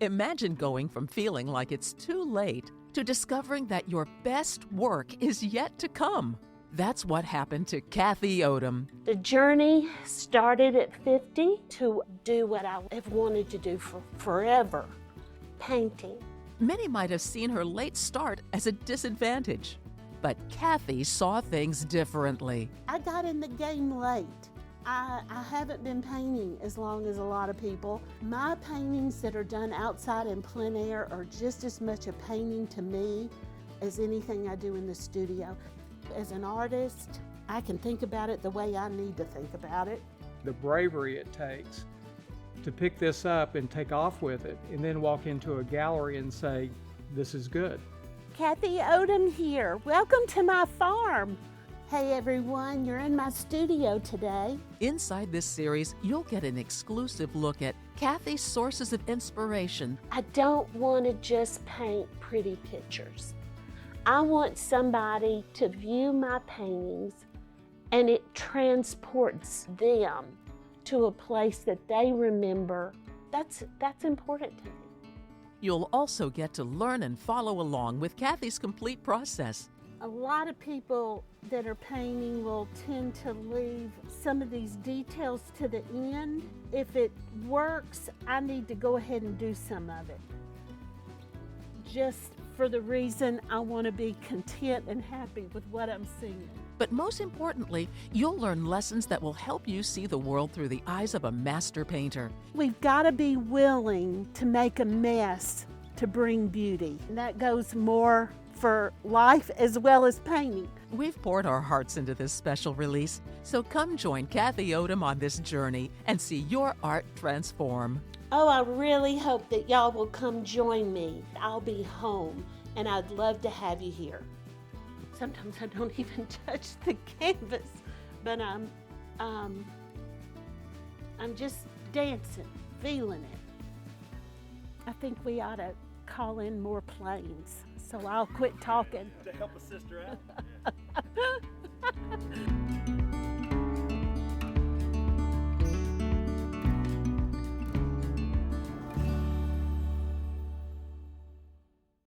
Imagine going from feeling like it's too late to discovering that your best work is yet to come. That's what happened to Kathie Odom. The journey started at 50 to do what I have wanted to do for forever, painting. Many might have seen her late start as a disadvantage, but Kathie saw things differently. I got in the game late. I haven't been painting as long as a lot of people. My paintings that are done outside in plein air are just as much a painting to me as anything I do in the studio. As an artist, I can think about it the way I need to think about it. The bravery it takes to pick this up and take off with it and then walk into a gallery and say, this is good. Kathie Odom here. Welcome to my farm. Hey everyone, you're in my studio today. Inside this series, you'll get an exclusive look at Kathie's sources of inspiration. I don't want to just paint pretty pictures. I want somebody to view my paintings and it transports them to a place that they remember. That's important to me. You'll also get to learn and follow along with Kathie's complete process. A lot of people that are painting will tend to leave some of these details to the end. If it works, I need to go ahead and do some of it. Just for the reason I want to be content and happy with what I'm seeing. But most importantly, you'll learn lessons that will help you see the world through the eyes of a master painter. We've got to be willing to make a mess to bring beauty. And that goes more for life as well as painting. We've poured our hearts into this special release, so come join Kathie Odom on this journey and see your art transform. Oh, I really hope that y'all will come join me. I'll be home, and I'd love to have you here. Sometimes I don't even touch the canvas, but I'm just dancing, feeling it. I think we ought to call in more planes, so I'll quit talking. To help a sister out?